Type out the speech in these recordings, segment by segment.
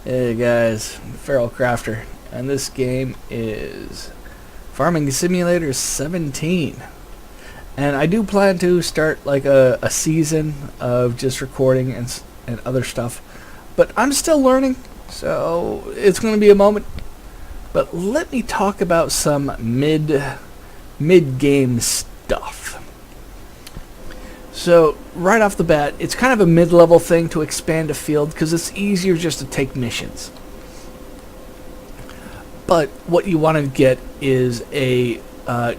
Hey guys, Feral Crafter, and this game is Farming Simulator 17. And I do plan to start like a season of just recording and other stuff, but I'm still learning, so it's going to be a moment. But let me talk about some mid-game stuff. So right off the bat, it's kind of a mid-level thing to expand a field because it's easier just to take missions. But what you want to get is a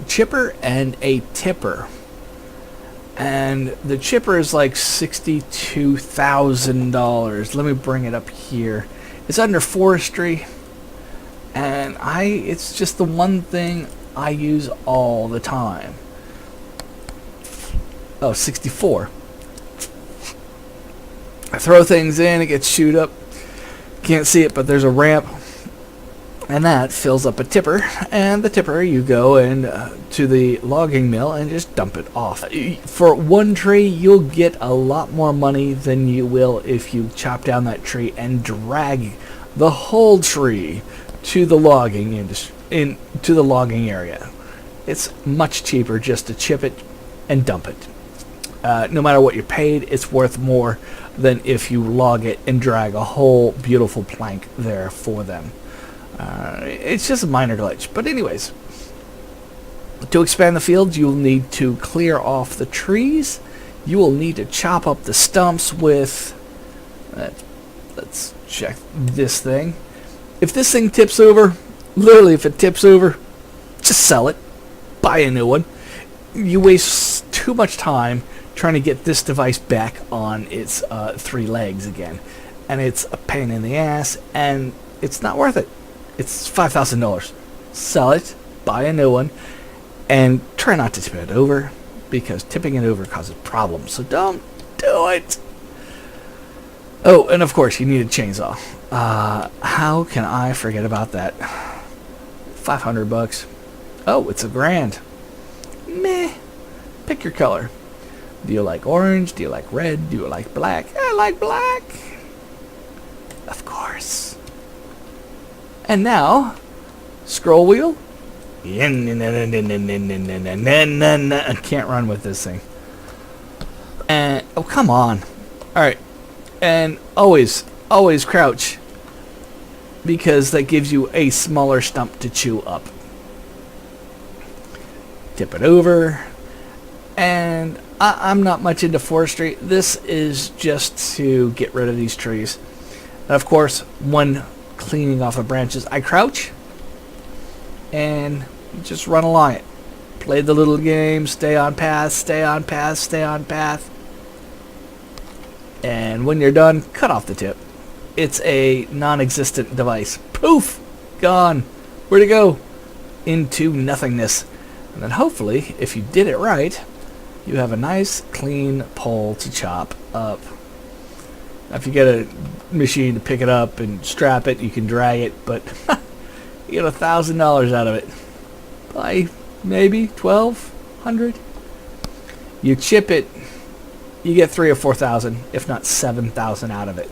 chipper and a tipper. And the chipper is like $62,000. Let me bring it up here. It's under forestry, and it's just the one thing I use all the time. Oh, 64. I throw things in, it gets chewed up. Can't see it, but there's a ramp. And that fills up a tipper. And the tipper, you go and to the logging mill and just dump it off. For one tree, you'll get a lot more money than you will if you chop down that tree and drag the whole tree to the logging to the logging area. It's much cheaper just to chip it and dump it. No matter what you're paid, it's worth more than if you log it and drag a whole beautiful plank there for them. It's just a minor glitch. But anyways, to expand the field, you'll need to clear off the trees. You will need to chop up the stumps with... let's check this thing. If this thing tips over, literally if it tips over, just sell it. Buy a new one. You waste too much time trying to get this device back on its 3 legs again, and it's a pain in the ass, and it's not worth it. It's $5,000. Sell it, buy a new one, and try not to tip it over, because tipping it over causes problems, so don't do it. Oh, and of course you need a chainsaw. How can I forget about that? $500. Oh, it's $1,000. Meh. Pick your color. Do you like orange? Do you like red? Do you like black? I like black. Of course. And now, scroll wheel. I can't run with this thing. And oh, come on. All right. And always crouch, because that gives you a smaller stump to chew up. Tip it over. And I'm not much into forestry. This is just to get rid of these trees. And of course, when cleaning off the branches, I crouch and just run along it. Play the little game, stay on path, stay on path, stay on path. And when you're done, cut off the tip. It's a non-existent device. Poof! Gone. Where'd it go? Into nothingness. And then hopefully, if you did it right, you have a nice, clean pole to chop up. Now, if you get a machine to pick it up and strap it, you can drag it, but you get $1,000 out of it. By maybe $1,200. You chip it, you get $3,000 or $4,000, if not $7,000 out of it.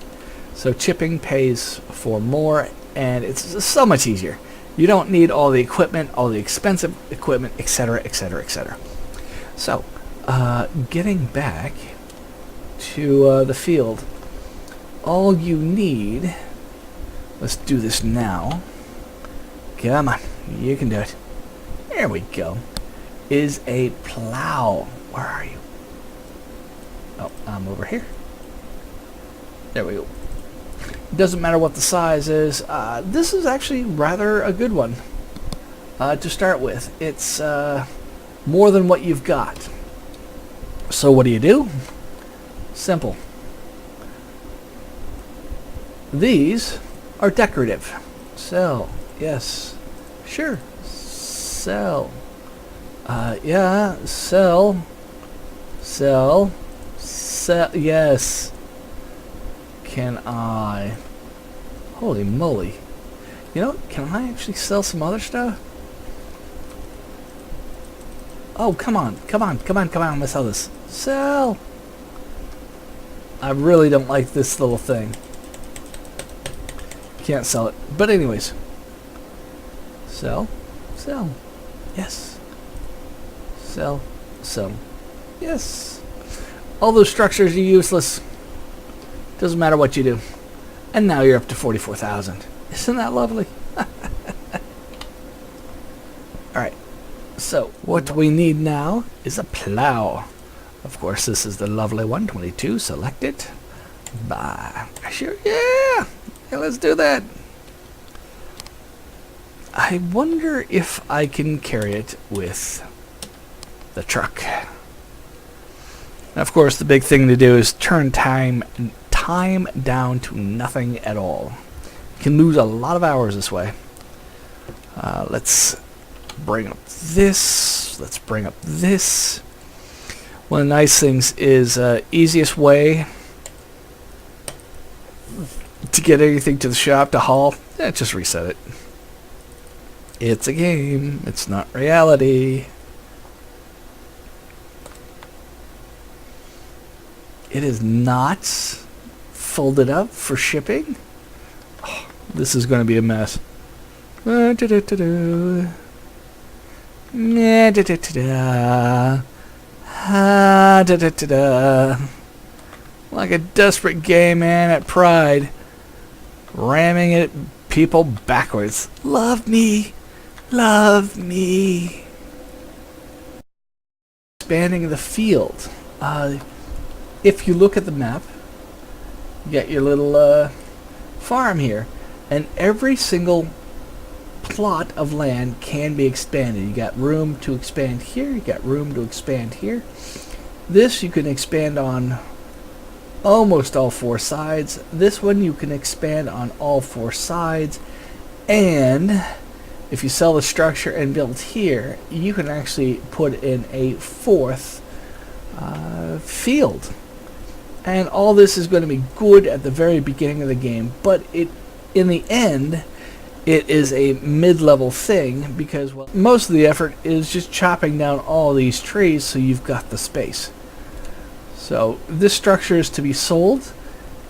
So chipping pays for more, and it's so much easier. You don't need all the equipment, all the expensive equipment, etc., etc., etc. So, getting back to the field, all you need, let's do this now, come on, you can do it, there we go, is a plow. Where are you? Oh, I'm over here. There we go. Doesn't matter what the size is. This is actually rather a good one to start with. It's more than what you've got. So what do? Simple. These are decorative. Sell. Yes. Sure. Sell. Yeah. Sell. Sell. Sell. Yes. Can I? Holy moly. You know, can I actually sell some other stuff? Oh, come on. Come on. Come on. Come on. Let's sell this. Sell. I really don't like this little thing. can't sell it. But anyways. Sell. Sell. Yes. Sell. Sell. Yes. All those structures are useless. Doesn't matter what you do. And now you're up to 44,000. Isn't that lovely? Alright. So, what we need now is a plow. Of course, this is the lovely one. 22. Select it. Buy. Sure. Yeah. Let's do that. I wonder if I can carry it with the truck. Now, of course, the big thing to do is turn time down to nothing at all. You can lose a lot of hours this way. Let's bring up this. Let's bring up this. One of the nice things is easiest way to get anything to the shop to haul. Just reset it. It's a game. It's not reality. It is not folded up for shipping. Oh, this is going to be a mess. Like a desperate gay man at Pride, ramming at people backwards. Love me. Love me. Expanding the field. If you look at the map, you got your little farm here, and every single plot of land can be expanded. You got room to expand here, you got room to expand here. This you can expand on almost all four sides. This one you can expand on all four sides, and if you sell the structure and build here, you can actually put in a fourth field. And all this is going to be good at the very beginning of the game, but in the end, it is a mid-level thing because, well, most of the effort is just chopping down all these trees so you've got the space. So this structure is to be sold,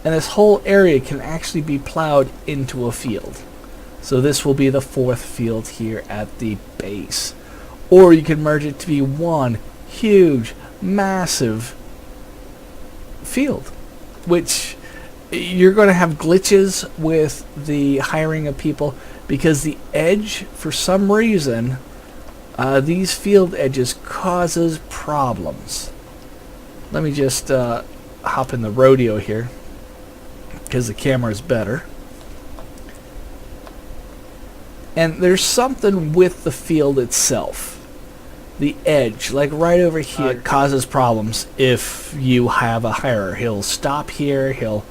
and this whole area can actually be plowed into a field. So this will be the fourth field here at the base. Or you can merge it to be one huge, massive field, which you're going to have glitches with the hiring of people because the edge, for some reason, these field edges causes problems. Let me just hop in the rodeo here because the camera is better. And there's something with the field itself. The edge, like right over here, causes problems if you have a hirer. He'll stop here, he'll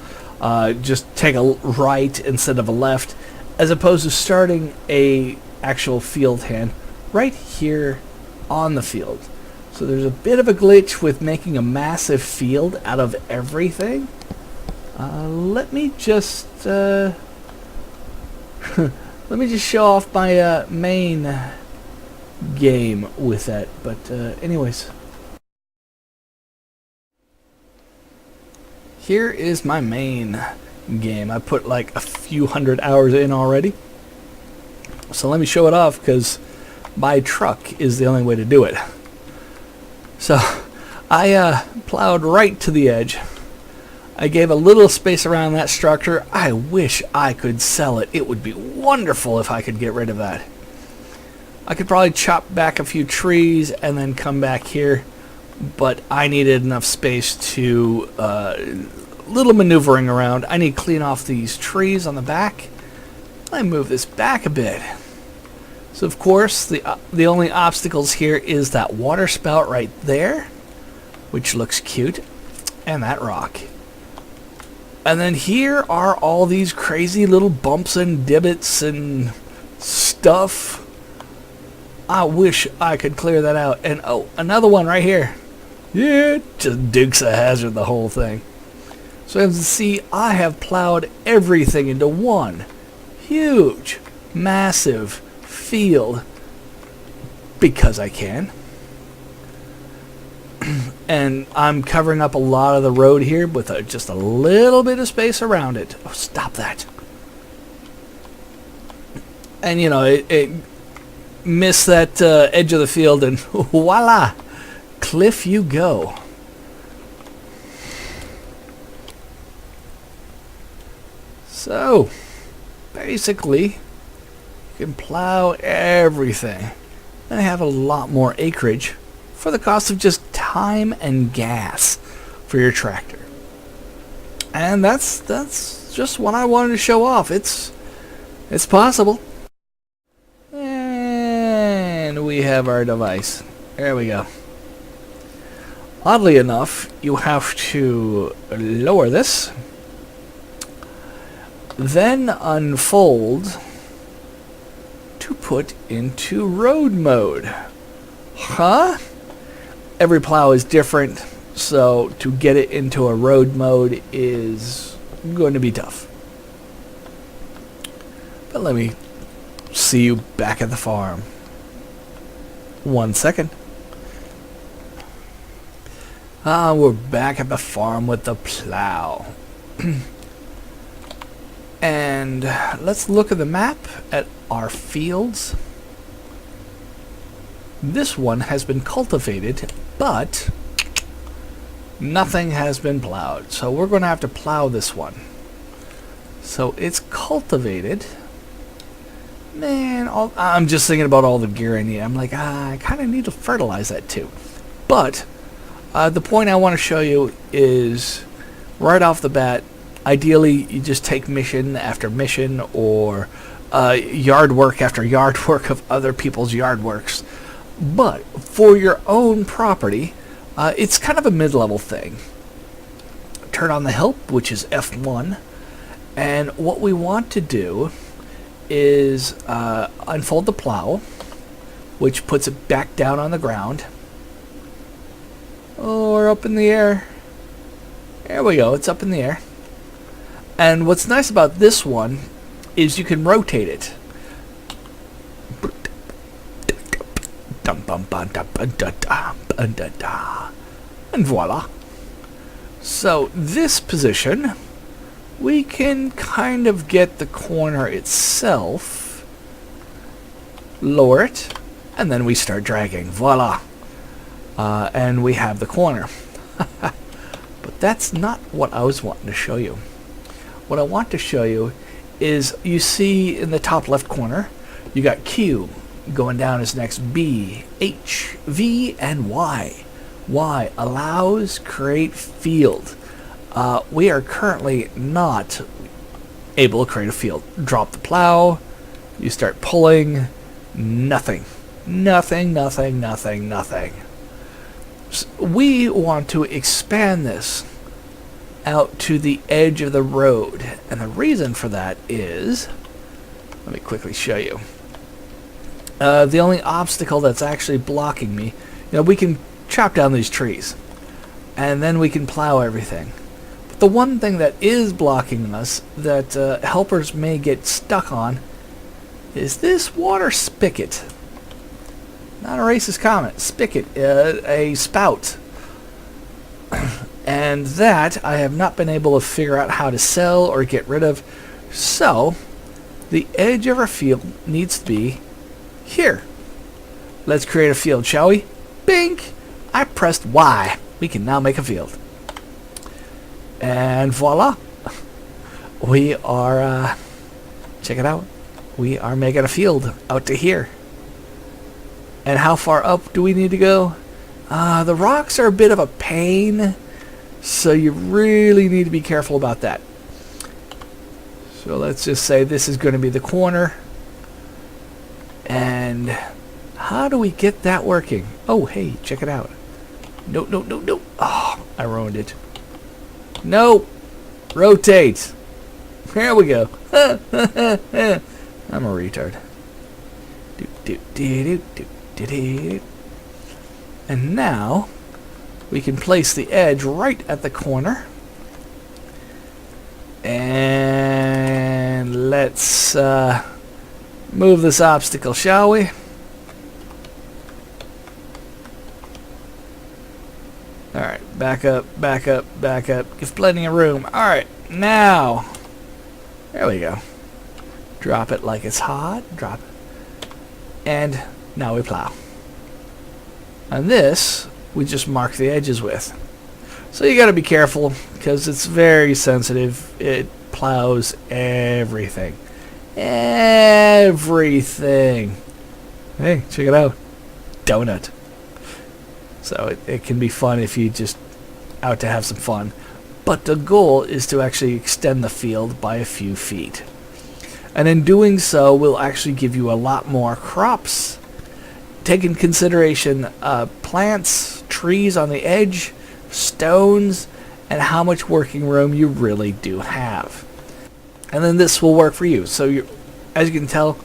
just take a right instead of a left, as opposed to starting a actual field hand right here on the field. So there's a bit of a glitch with making a massive field out of everything. Let me just let me just show off my main game with that. But anyways, here is my main game. I put like a few hundred hours in already. So let me show it off because by truck is the only way to do it. So I plowed right to the edge. I gave a little space around that structure. I wish I could sell it. It would be wonderful if I could get rid of that. I could probably chop back a few trees and then come back here, but I needed enough space to little maneuvering around. I need to clean off these trees on the back. I move this back a bit. So of course the only obstacles here is that water spout right there, which looks cute, and that rock. And then here are all these crazy little bumps and divots and stuff. I wish I could clear that out. And oh, another one right here. Yeah, just Dukes of Hazzard the whole thing. So as you see, I have plowed everything into one huge, massive field because I can. And I'm covering up a lot of the road here with just a little bit of space around it. Oh, stop that. And you know, it missed that edge of the field, and voila, cliff you go. So basically, you can plow everything and have a lot more acreage for the cost of just time and gas for your tractor. And that's just what I wanted to show off. It's possible. And we have our device. There we go. Oddly enough, you have to lower this, then unfold to put into road mode. Huh? Every plow is different, so to get it into a road mode is going to be tough. But let me see you back at the farm. 1 second. We're back at the farm with the plow. And let's look at the map at our fields. This one has been cultivated, but nothing has been plowed. So we're going to have to plow this one. So it's cultivated. Man, I'm just thinking about all the gear I need. I'm like, I kind of need to fertilize that too. But the point I want to show you is right off the bat, ideally you just take mission after mission, or yard work after yard work of other people's yard works. But for your own property, it's kind of a mid-level thing. Turn on the help, which is F1, and what we want to do is unfold the plow, which puts it back down on the ground, or up in the air. There we go, it's up in the air. And what's nice about this one is you can rotate it. And voila. So this position, we can kind of get the corner itself, lower it, and then we start dragging. Voila. And we have the corner. But that's not what I was wanting to show you. What I want to show you is, you see in the top left corner, you got Q. Going down is next B, H, V, and Y. Y allows create field. We are currently not able to create a field. Drop the plow, you start pulling, nothing. Nothing, nothing, nothing, nothing. So we want to expand this out to the edge of the road. And the reason for that is, let me quickly show you. The only obstacle that's actually blocking me, we can chop down these trees, and then we can plow everything. But the one thing that is blocking us, that helpers may get stuck on, is this water spigot. Not a racist comment. Spigot, a spout. And that I have not been able to figure out how to sell or get rid of. So, the edge of our field needs to be here. Let's create a field, shall we? Bink! I pressed Y. We can now make a field. And voila! We are, check it out. We are making a field out to here. And how far up do we need to go? The rocks are a bit of a pain, so you really need to be careful about that. So let's just say this is going to be the corner. And how do we get that working? Oh, hey, check it out. No, no, no, no. Oh, I ruined it. No. Rotate. There we go. I'm a retard. And now we can place the edge right at the corner. And let's move this obstacle, shall we? Alright, back up, back up, back up. Give plenty of room. Alright, now. There we go. Drop it like it's hot. Drop it. And now we plow. And this, we just mark the edges with. So you gotta be careful, because it's very sensitive. It plows everything. Everything. Hey, check it out. Donut. So it can be fun if you just out to have some fun. But the goal is to actually extend the field by a few feet. And in doing so, we'll actually give you a lot more crops. Take in consideration plants, trees on the edge, stones, and how much working room you really do have. And then this will work for you. So as you can tell,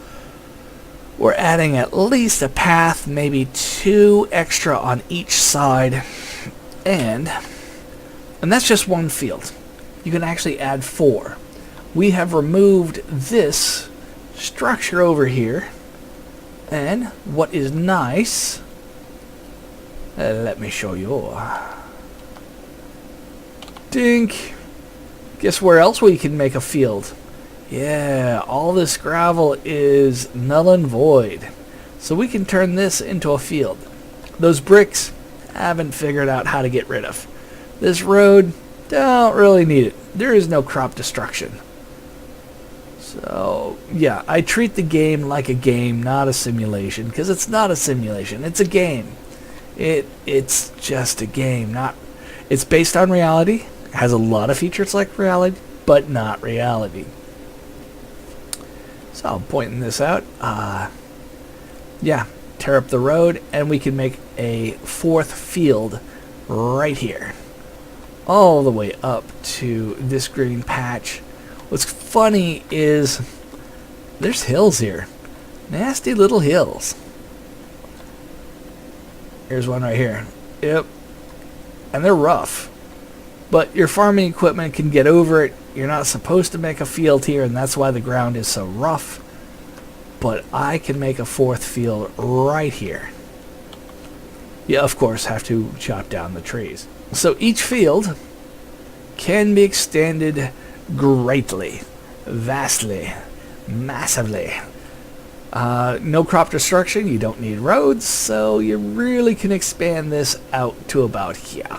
we're adding at least a path, maybe 2 extra on each side. And that's just one field. You can actually add 4. We have removed this structure over here. And what is nice, let me show you. Dink. Guess where else we can make a field? Yeah, all this gravel is null and void. So we can turn this into a field. Those bricks, I haven't figured out how to get rid of. This road, don't really need it. There is no crop destruction. So, yeah, I treat the game like a game, not a simulation, because it's not a simulation. It's a game. It's just a game. It's based on reality. It has a lot of features like reality, but not reality. So I'm pointing this out. Yeah, tear up the road, and we can make a 4th field right here. All the way up to this green patch. What's funny is there's hills here. Nasty little hills. Here's one right here. Yep. And they're rough. But your farming equipment can get over it. You're not supposed to make a field here, and that's why the ground is so rough. But I can make a 4th field right here. You, of course, have to chop down the trees. So each field can be extended greatly, vastly, massively. No crop destruction, you don't need roads, so you really can expand this out to about here.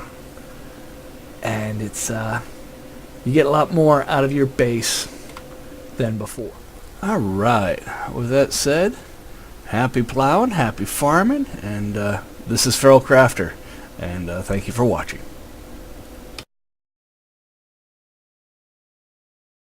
And it's, you get a lot more out of your base than before. Alright, with that said, happy plowing, happy farming, and this is Feral Crafter, and thank you for watching.